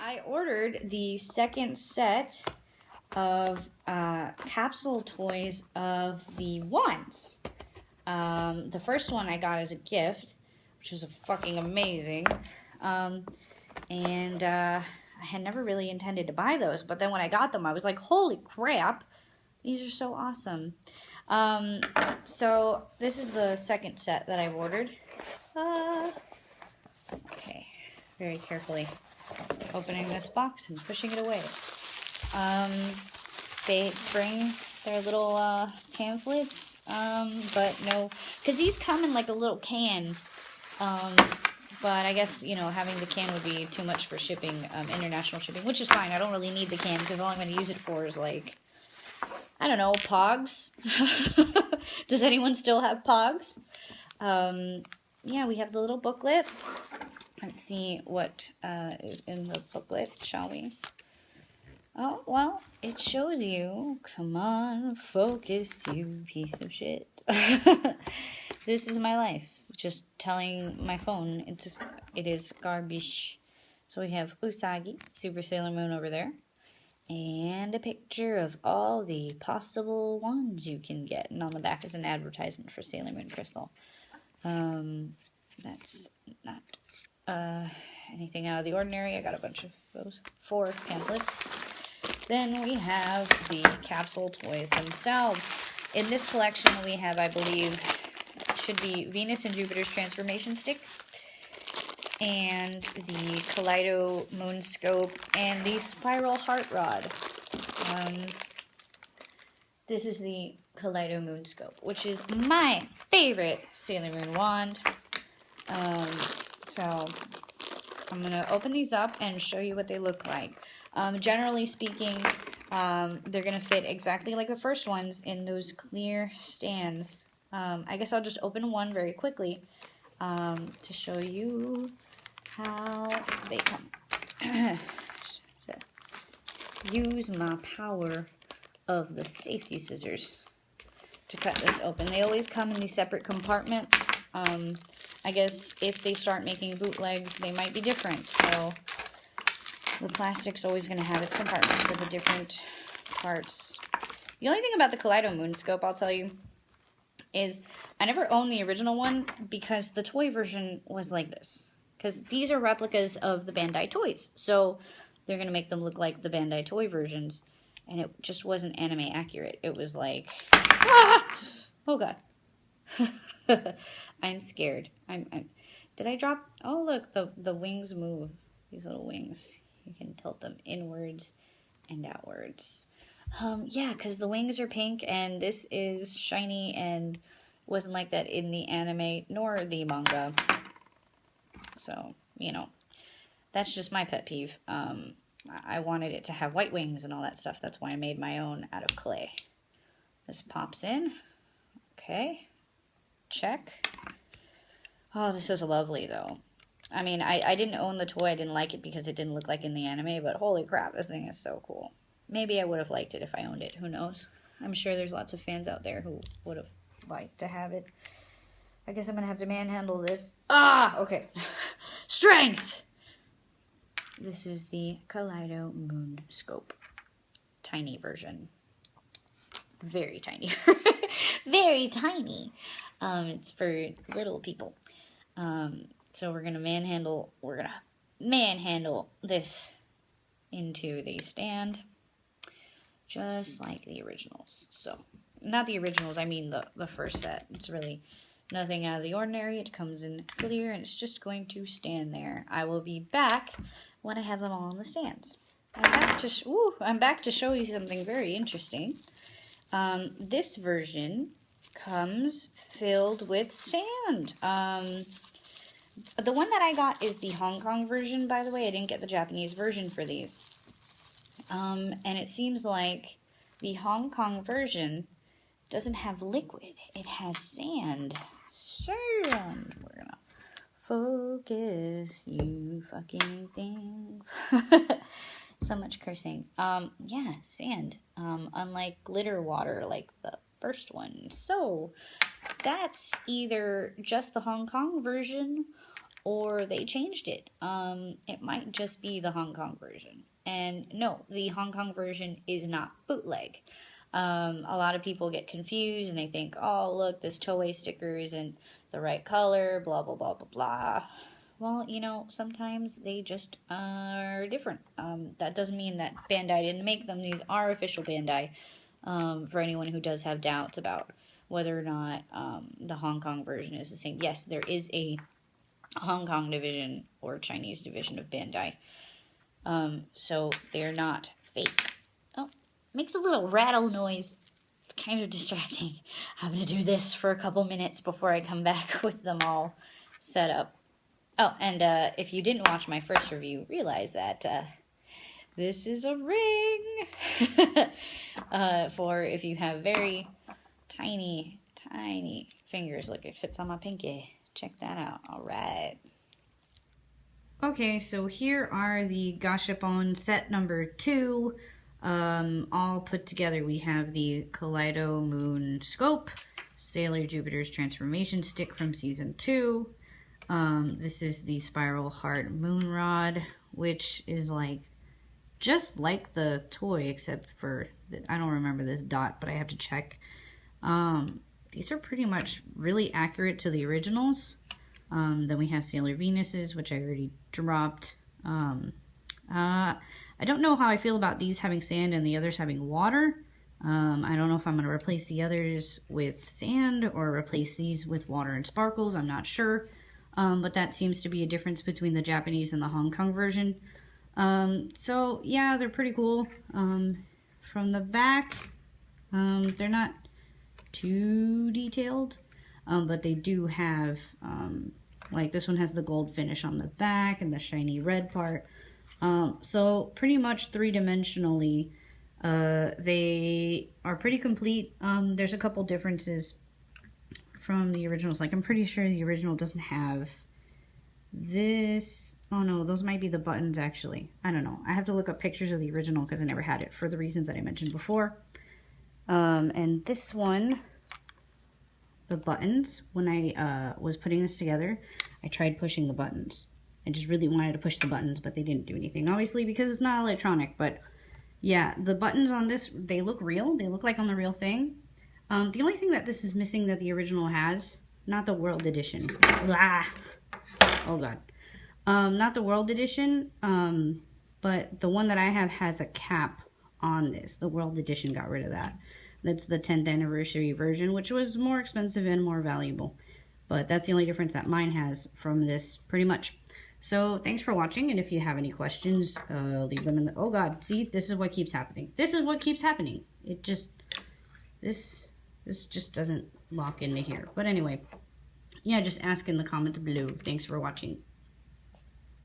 I ordered the second set of capsule toys of the wands. The first one I got as a gift, which was fucking amazing. And I had never really intended to buy those, but then when I got them, I was like, holy crap, these are so awesome. So this is the second set that I've ordered. Okay, very carefully opening this box and pushing it away. They bring their little pamphlets, but no, because these come in like a little can, but I guess, you know, having the can would be too much for shipping, international shipping, which is fine. I don't really need the can because all I'm going to use it for is, like, I don't know, Pogs. Does anyone still have Pogs? Yeah, we have the little booklet. Let's see what is in the booklet, shall we? Oh, well, it shows you. Come on, focus, you piece of shit. This is my life. Just telling my phone it is garbage. So we have Usagi, Super Sailor Moon over there. And a picture of all the possible wands you can get. And on the back is an advertisement for Sailor Moon Crystal. That's not anything out of the ordinary. I got a bunch of those 4 pamphlets. Then we have the capsule toys themselves. In this collection we have, I believe, it should be Venus and Jupiter's transformation stick, and the Kaleido moon scope, and the spiral heart rod. This is the Kaleido moon scope, which is my favorite Sailor Moon wand. So I'm gonna open these up and show you what they look like. Generally speaking, they're gonna fit exactly like the first ones in those clear stands. I guess I'll just open one very quickly to show you how they come. So, use my power of the safety scissors to cut this open. They always come in these separate compartments. I guess if they start making bootlegs, they might be different. So the plastic's always going to have its compartments for the different parts. The only thing about the Kaleido moon scope, I'll tell you, is I never owned the original one because the toy version was like this. Because these are replicas of the Bandai toys. So they're going to make them look like the Bandai toy versions. And it just wasn't anime accurate. It was like, ah! Oh god. I'm scared. Did I drop? Oh look, the wings move. These little wings. You can tilt them inwards and outwards. Yeah, because the wings are pink and this is shiny and wasn't like that in the anime nor the manga. So, you know, that's just my pet peeve. I wanted it to have white wings and all that stuff. That's why I made my own out of clay. This pops in. Okay. Check. Oh, this is lovely, though. I mean, I didn't own the toy. I didn't like it because it didn't look like in the anime, but holy crap, this thing is so cool. Maybe I would have liked it if I owned it. Who knows? I'm sure there's lots of fans out there who would have liked to have it. I guess I'm going to have to manhandle this. Ah! Okay. Strength! This is the Kaleido moon scope. Tiny version. Very tiny. Very tiny. It's for little people. So we're gonna manhandle this into the stand, just like the originals. So, not the originals, I mean the first set. It's really nothing out of the ordinary. It comes in clear, and it's just going to stand there. I will be back when I have them all on the stands. I'm back to show you something very interesting. This version comes filled with sand. The one that I got is the Hong Kong version, by the way. I didn't get the Japanese version for these. And it seems like the Hong Kong version doesn't have liquid. It has sand. Sand. We're gonna focus, you fucking thing. So much cursing. Yeah, sand. Unlike glitter water like the first one. So, that's either just the Hong Kong version or they changed it. It might just be the Hong Kong version. And no, the Hong Kong version is not bootleg. A lot of people get confused and they think, oh, look, this Toei sticker isn't the right color, blah, blah, blah, blah, blah. Well, you know, sometimes they just are different. That doesn't mean that Bandai didn't make them. These are official Bandai, for anyone who does have doubts about whether or not the Hong Kong version is the same. Yes, there is a Hong Kong division or Chinese division of Bandai. So they're not fake. Oh, makes a little rattle noise. It's kind of distracting. I'm going to do this for a couple minutes before I come back with them all set up. Oh, and if you didn't watch my first review, realize that this is a ring for if you have very tiny, tiny fingers. Look, it fits on my pinky. Check that out. All right. Okay, so here are the Gashapon set number 2. All put together. We have the Kaleido Moon Scope, Sailor Jupiter's Transformation Stick from Season 2. This is the Spiral Heart Moon Rod, which is like, just like the toy, except for, I don't remember this dot, but I have to check. These are pretty much really accurate to the originals. Then we have Sailor Venus's, which I already dropped. I don't know how I feel about these having sand and the others having water. I don't know if I'm going to replace the others with sand or replace these with water and sparkles. I'm not sure. But that seems to be a difference between the Japanese and the Hong Kong version. So yeah, they're pretty cool. From the back, they're not too detailed, but they do have, like this one has the gold finish on the back and the shiny red part. So pretty much three-dimensionally, they are pretty complete. There's a couple differences from the originals. Like, I'm pretty sure the original doesn't have this. Oh no, those might be the buttons actually. I don't know. I have to look up pictures of the original because I never had it for the reasons that I mentioned before. And this one, the buttons, when I was putting this together, I tried pushing the buttons. I just really wanted to push the buttons, but they didn't do anything. Obviously, because it's not electronic, but yeah, the buttons on this, they look real. They look like on the real thing. The only thing that this is missing that the original has, not the World Edition. Blah. Oh god. Not the World Edition, but the one that I have has a cap on this. The World Edition got rid of that. That's the 10th anniversary version, which was more expensive and more valuable. But that's the only difference that mine has from this, pretty much. So, thanks for watching, and if you have any questions, leave them in the... Oh god, see? This is what keeps happening. This is what keeps happening. It just... This just doesn't lock into here. But anyway, yeah, just ask in the comments below. Thanks for watching.